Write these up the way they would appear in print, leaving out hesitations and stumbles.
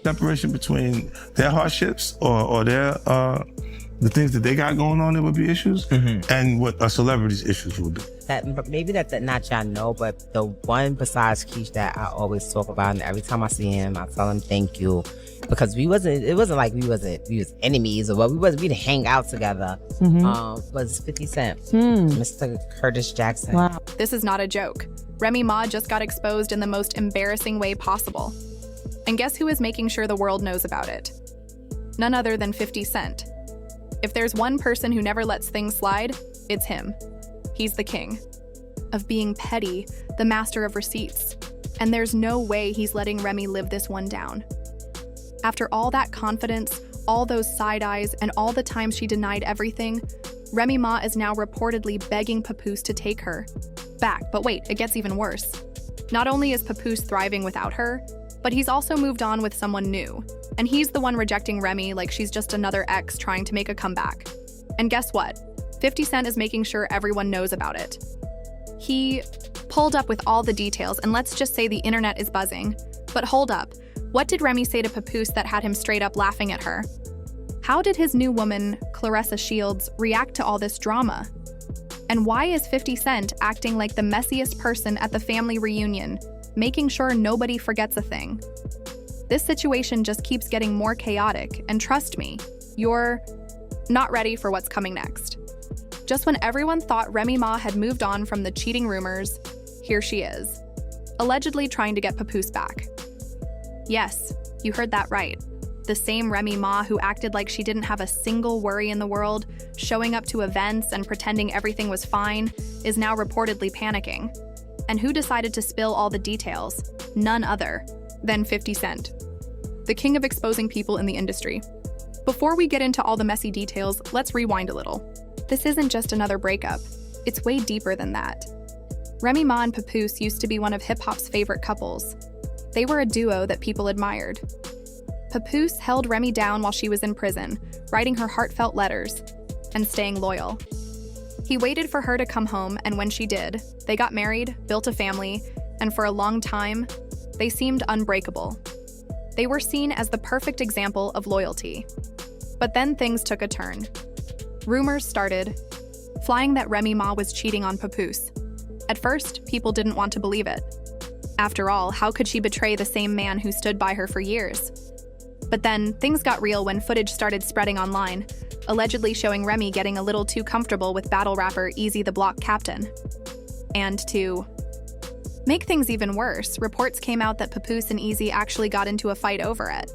separation between their hardships or their the things that they got going on that would be issues, and what a celebrity's issues would be. Maybe that not y'all know, but the one besides Keish that I always talk about, and every time I see him, I tell him thank you, because it wasn't like we was enemies or what. We didn't hang out together. Was 50 Cent, Mr. Curtis Jackson. Wow. This is not a joke. Remy Ma just got exposed in the most embarrassing way possible. And guess who is making sure the world knows about it? None other than 50 Cent. If there's one person who never lets things slide, it's him. He's the king of being petty, the master of receipts. And there's no way he's letting Remy live this one down. After all that confidence, all those side eyes, and all the times she denied everything, Remy Ma is now reportedly begging Papoose to take her back. But wait, it gets even worse. Not only is Papoose thriving without her, but he's also moved on with someone new. And he's the one rejecting Remy like she's just another ex trying to make a comeback. And guess what? 50 Cent is making sure everyone knows about it. He pulled up with all the details, and let's just say the internet is buzzing. But hold up, what did Remy say to Papoose that had him straight up laughing at her? How did his new woman, Claressa Shields, react to all this drama? And why is 50 Cent acting like the messiest person at the family reunion, making sure nobody forgets a thing? This situation just keeps getting more chaotic, and trust me, you're not ready for what's coming next. Just when everyone thought Remy Ma had moved on from the cheating rumors, here she is, allegedly trying to get Papoose back. Yes, you heard that right. The same Remy Ma who acted like she didn't have a single worry in the world, showing up to events and pretending everything was fine, is now reportedly panicking. And who decided to spill all the details? None other than 50 Cent, the king of exposing people in the industry. Before we get into all the messy details, let's rewind a little. This isn't just another breakup. It's way deeper than that. Remy Ma and Papoose used to be one of hip-hop's favorite couples. They were a duo that people admired. Papoose held Remy down while she was in prison, writing her heartfelt letters and staying loyal. He waited for her to come home, and when she did, they got married, built a family, and for a long time, they seemed unbreakable. They were seen as the perfect example of loyalty. But then things took a turn. Rumors started flying that Remy Ma was cheating on Papoose. At first, people didn't want to believe it. After all, how could she betray the same man who stood by her for years? But then, things got real when footage started spreading online, allegedly showing Remy getting a little too comfortable with battle rapper Eazy the Block Captain. And to make things even worse, reports came out that Papoose and Eazy actually got into a fight over it.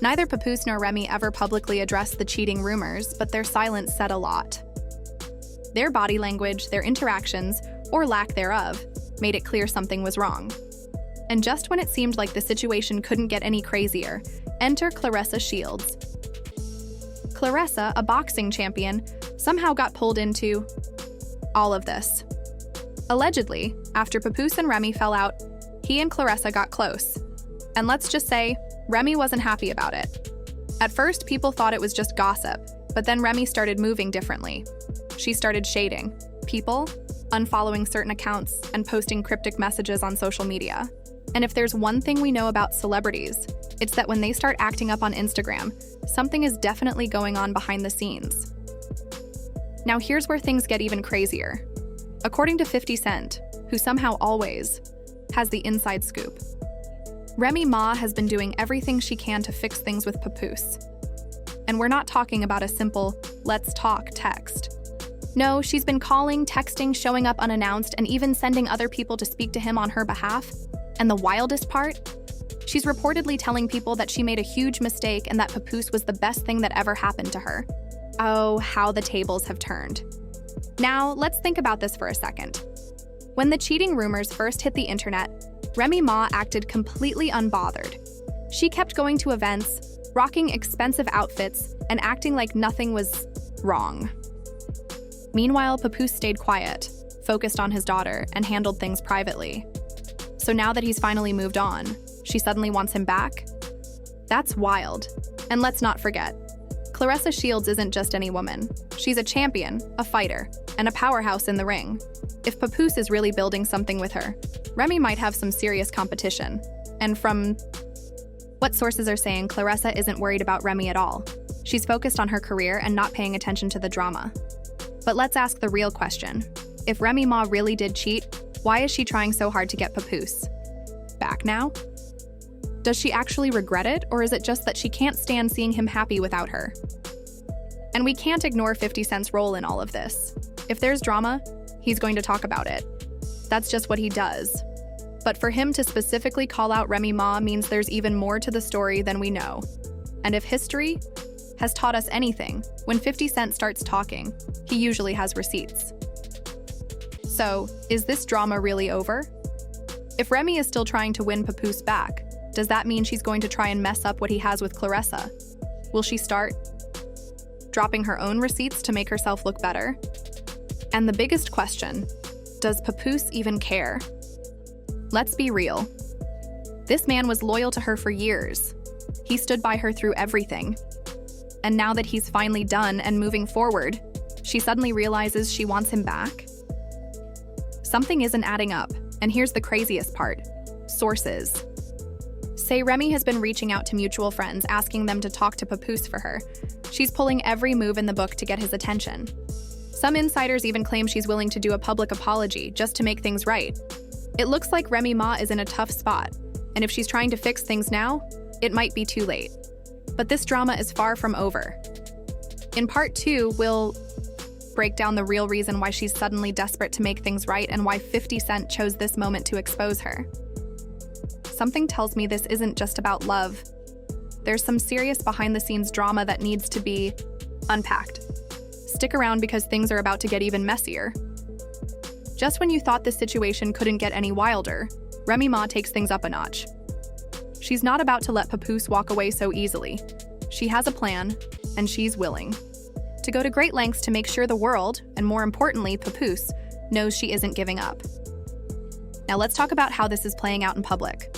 Neither Papoose nor Remy ever publicly addressed the cheating rumors, but their silence said a lot. Their body language, their interactions, or lack thereof, made it clear something was wrong. And just when it seemed like the situation couldn't get any crazier, enter Claressa Shields. Claressa, a boxing champion, somehow got pulled into all of this. Allegedly, after Papoose and Remy fell out, he and Claressa got close. And let's just say, Remy wasn't happy about it. At first, people thought it was just gossip, but then Remy started moving differently. She started shading people, unfollowing certain accounts, and posting cryptic messages on social media. And if there's one thing we know about celebrities, it's that when they start acting up on Instagram, something is definitely going on behind the scenes. Now here's where things get even crazier. According to 50 Cent, who somehow always has the inside scoop, Remy Ma has been doing everything she can to fix things with Papoose. And we're not talking about a simple, let's talk text. No, she's been calling, texting, showing up unannounced, and even sending other people to speak to him on her behalf. And the wildest part? She's reportedly telling people that she made a huge mistake and that Papoose was the best thing that ever happened to her. Oh, how the tables have turned. Now, let's think about this for a second. When the cheating rumors first hit the internet, Remy Ma acted completely unbothered. She kept going to events, rocking expensive outfits, and acting like nothing was wrong. Meanwhile, Papoose stayed quiet, focused on his daughter, and handled things privately. So now that he's finally moved on, she suddenly wants him back? That's wild. And let's not forget, Claressa Shields isn't just any woman. She's a champion, a fighter, and a powerhouse in the ring. If Papoose is really building something with her, Remy might have some serious competition. And from What sources are saying Claressa isn't worried about Remy at all. She's focused on her career and not paying attention to the drama. But let's ask the real question. If Remy Ma really did cheat, why is she trying so hard to get Papoose back now? Does she actually regret it, or is it just that she can't stand seeing him happy without her? And we can't ignore 50 Cent's role in all of this. If there's drama, he's going to talk about it. That's just what he does. But for him to specifically call out Remy Ma means there's even more to the story than we know. And if history has taught us anything, when 50 Cent starts talking, he usually has receipts. So, is this drama really over? If Remy is still trying to win Papoose back, does that mean she's going to try and mess up what he has with Claressa? Will she start dropping her own receipts to make herself look better? And the biggest question, does Papoose even care? Let's be real. This man was loyal to her for years. He stood by her through everything. And now that he's finally done and moving forward, she suddenly realizes she wants him back? Something isn't adding up, and here's the craziest part. Sources say Remy has been reaching out to mutual friends, asking them to talk to Papoose for her. She's pulling every move in the book to get his attention. Some insiders even claim she's willing to do a public apology just to make things right. It looks like Remy Ma is in a tough spot, and if she's trying to fix things now, it might be too late. But this drama is far from over. In part 2, we'll break down the real reason why she's suddenly desperate to make things right and why 50 Cent chose this moment to expose her. Something tells me this isn't just about love. There's some serious behind-the-scenes drama that needs to be unpacked. Stick around because things are about to get even messier. Just when you thought the situation couldn't get any wilder, Remy Ma takes things up a notch. She's not about to let Papoose walk away so easily. She has a plan, and she's willing to go to great lengths to make sure the world, and more importantly, Papoose, knows she isn't giving up. Now let's talk about how this is playing out in public.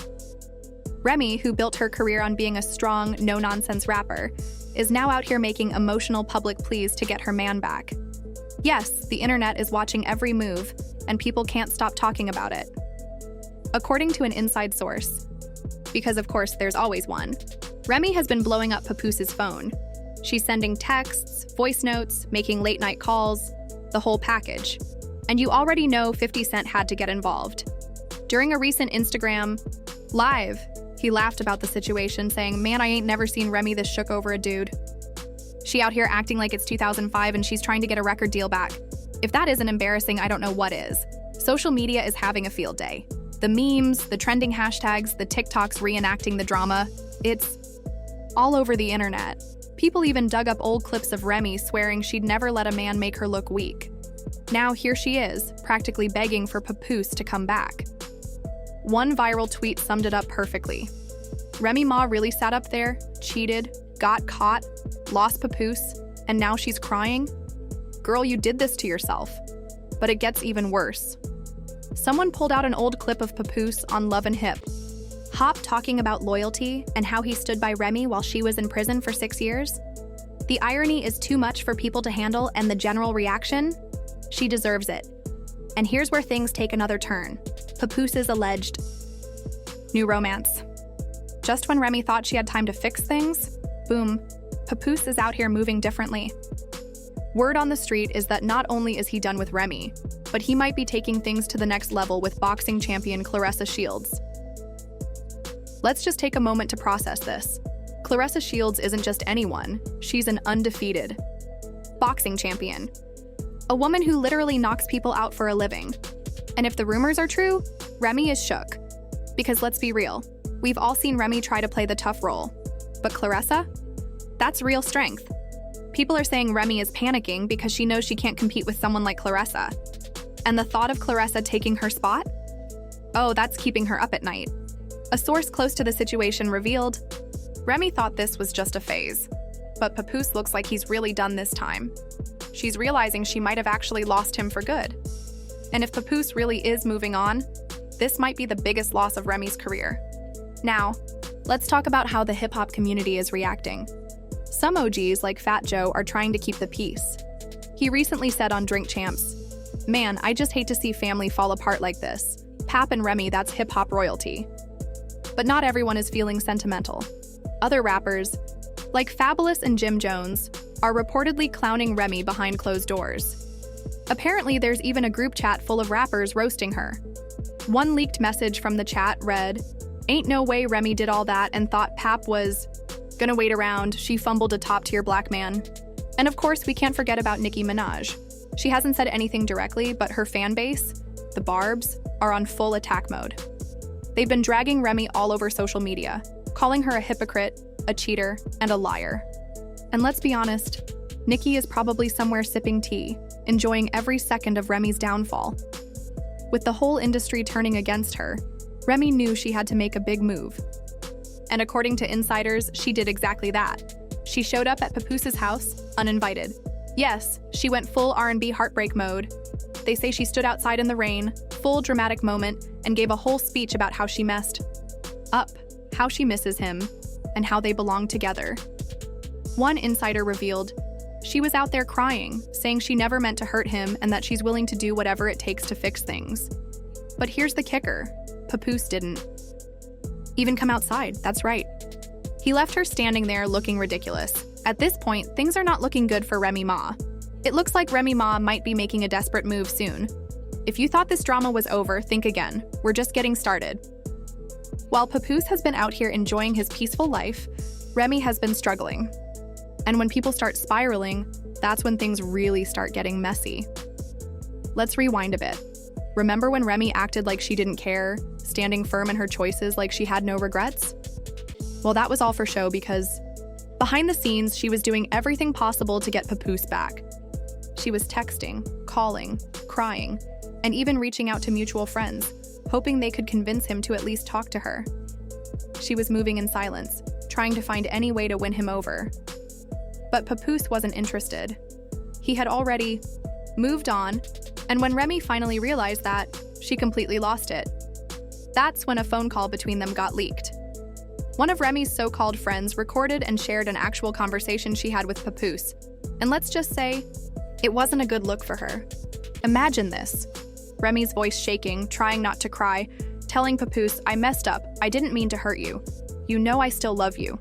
Remy, who built her career on being a strong, no-nonsense rapper, is now out here making emotional public pleas to get her man back. Yes, the internet is watching every move, and people can't stop talking about it. According to an inside source, because of course there's always one, Remy has been blowing up Papoose's phone. She's sending texts, voice notes, making late-night calls, the whole package. And you already know 50 Cent had to get involved. During a recent Instagram Live, he laughed about the situation, saying, "Man, I ain't never seen Remy this shook over a dude. She out here acting like it's 2005 and she's trying to get a record deal back. If that isn't embarrassing, I don't know what is." Social media is having a field day. The memes, the trending hashtags, the TikToks reenacting the drama, it's all over the internet. People even dug up old clips of Remy swearing she'd never let a man make her look weak. Now here she is, practically begging for Papoose to come back. One viral tweet summed it up perfectly. Remy Ma really sat up there, cheated, got caught, lost Papoose, and now she's crying? Girl, you did this to yourself. But it gets even worse. Someone pulled out an old clip of Papoose on Love and Hip Hop talking about loyalty and how he stood by Remy while she was in prison for 6 years. The irony is too much for people to handle, and the general reaction? She deserves it. And here's where things take another turn. Papoose's alleged new romance. Just when Remy thought she had time to fix things, boom, Papoose is out here moving differently. Word on the street is that not only is he done with Remy, but he might be taking things to the next level with boxing champion Claressa Shields. Let's just take a moment to process this. Claressa Shields isn't just anyone, she's an undefeated boxing champion. A woman who literally knocks people out for a living. And if the rumors are true, Remy is shook. Because let's be real, we've all seen Remy try to play the tough role. But Claressa? That's real strength. People are saying Remy is panicking because she knows she can't compete with someone like Claressa. And the thought of Claressa taking her spot? Oh, that's keeping her up at night. A source close to the situation revealed, Remy thought this was just a phase. But Papoose looks like he's really done this time. She's realizing she might have actually lost him for good. And if Papoose really is moving on, this might be the biggest loss of Remy's career. Now, let's talk about how the hip-hop community is reacting. Some OGs, like Fat Joe, are trying to keep the peace. He recently said on Drink Champs, "Man, I just hate to see family fall apart like this. Pap and Remy, that's hip-hop royalty." But not everyone is feeling sentimental. Other rappers, like Fabulous and Jim Jones, are reportedly clowning Remy behind closed doors. Apparently, there's even a group chat full of rappers roasting her. One leaked message from the chat read, "Ain't no way Remy did all that and thought Pap was gonna wait around. She fumbled a top-tier black man." And of course, we can't forget about Nicki Minaj. She hasn't said anything directly, but her fan base, the Barbs, are on full attack mode. They've been dragging Remy all over social media, calling her a hypocrite, a cheater, and a liar. And let's be honest, Nicki is probably somewhere sipping tea, enjoying every second of Remy's downfall. With the whole industry turning against her, Remy knew she had to make a big move. And according to insiders, she did exactly that. She showed up at Papoose's house, uninvited. Yes, she went full R&B heartbreak mode. They say she stood outside in the rain, full dramatic moment, and gave a whole speech about how she messed up, how she misses him, and how they belong together. One insider revealed, she was out there crying, saying she never meant to hurt him and that she's willing to do whatever it takes to fix things. But here's the kicker, Papoose didn't even come outside, that's right. He left her standing there looking ridiculous. At this point, things are not looking good for Remy Ma. It looks like Remy Ma might be making a desperate move soon. If you thought this drama was over, think again. We're just getting started. While Papoose has been out here enjoying his peaceful life, Remy has been struggling. And when people start spiraling, that's when things really start getting messy. Let's rewind a bit. Remember when Remy acted like she didn't care, standing firm in her choices like she had no regrets? Well, that was all for show because behind the scenes, she was doing everything possible to get Papoose back. She was texting, calling, crying, and even reaching out to mutual friends, hoping they could convince him to at least talk to her. She was moving in silence, trying to find any way to win him over. But Papoose wasn't interested. He had already moved on, and when Remy finally realized that, she completely lost it. That's when a phone call between them got leaked. One of Remy's so-called friends recorded and shared an actual conversation she had with Papoose. And let's just say, it wasn't a good look for her. Imagine this. Remy's voice shaking, trying not to cry, telling Papoose, "I messed up. I didn't mean to hurt you. You know I still love you."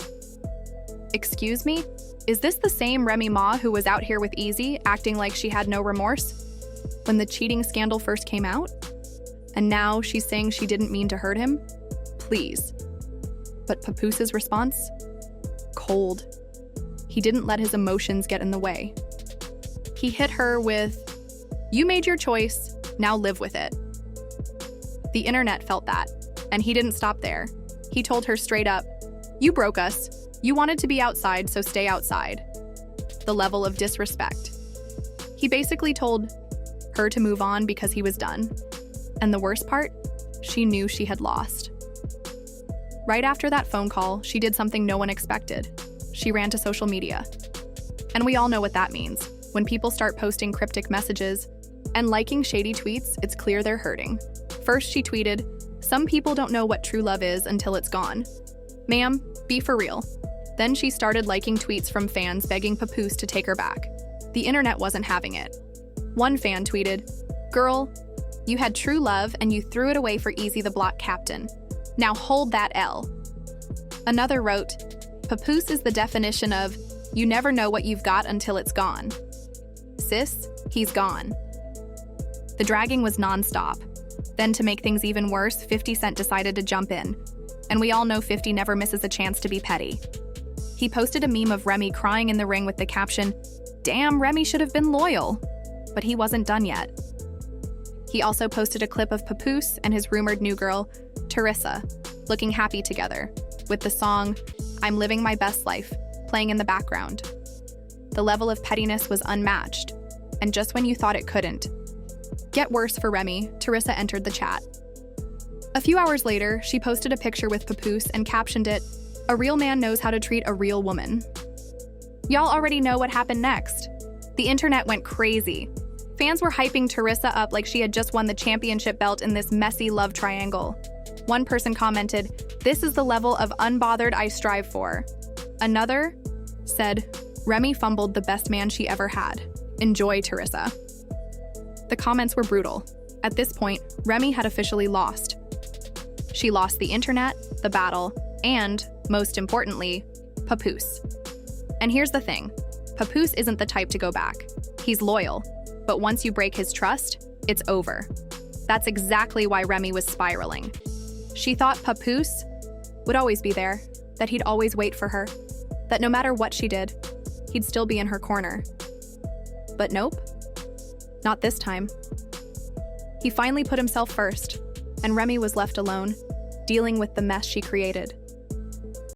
Excuse me? Is this the same Remy Ma who was out here with Easy, acting like she had no remorse when the cheating scandal first came out? And now she's saying she didn't mean to hurt him? Please. But Papoose's response? Cold. He didn't let his emotions get in the way. He hit her with, "You made your choice, now live with it." The internet felt that, and he didn't stop there. He told her straight up, "You broke us. You wanted to be outside, so stay outside." The level of disrespect. He basically told her to move on because he was done. And the worst part, she knew she had lost. Right after that phone call, she did something no one expected. She ran to social media. And we all know what that means. When people start posting cryptic messages and liking shady tweets, it's clear they're hurting. First, she tweeted, "Some people don't know what true love is until it's gone. Ma'am, be for real." Then she started liking tweets from fans begging Papoose to take her back. The internet wasn't having it. One fan tweeted, "Girl, you had true love and you threw it away for Easy the Block Captain. Now hold that L." Another wrote, "Papoose is the definition of, you never know what you've got until it's gone. Sis, he's gone." The dragging was nonstop. Then to make things even worse, 50 Cent decided to jump in. And we all know 50 never misses a chance to be petty. He posted a meme of Remy crying in the ring with the caption, "Damn, Remy should have been loyal." But he wasn't done yet. He also posted a clip of Papoose and his rumored new girl, Teresa, looking happy together, with the song, "I'm Living My Best Life," playing in the background. The level of pettiness was unmatched, and just when you thought it couldn't get worse for Remy, Teresa entered the chat. A few hours later, she posted a picture with Papoose and captioned it, "A real man knows how to treat a real woman." Y'all already know what happened next. The internet went crazy. Fans were hyping Teresa up like she had just won the championship belt in this messy love triangle. One person commented, "This is the level of unbothered I strive for." Another said, "Remy fumbled the best man she ever had. Enjoy, Teresa." The comments were brutal. At this point, Remy had officially lost. She lost the internet, the battle, and, most importantly, Papoose. And here's the thing. Papoose isn't the type to go back. He's loyal, but once you break his trust, it's over. That's exactly why Remy was spiraling. She thought Papoose would always be there, that he'd always wait for her, that no matter what she did, he'd still be in her corner. But nope, not this time. He finally put himself first, and Remy was left alone, dealing with the mess she created.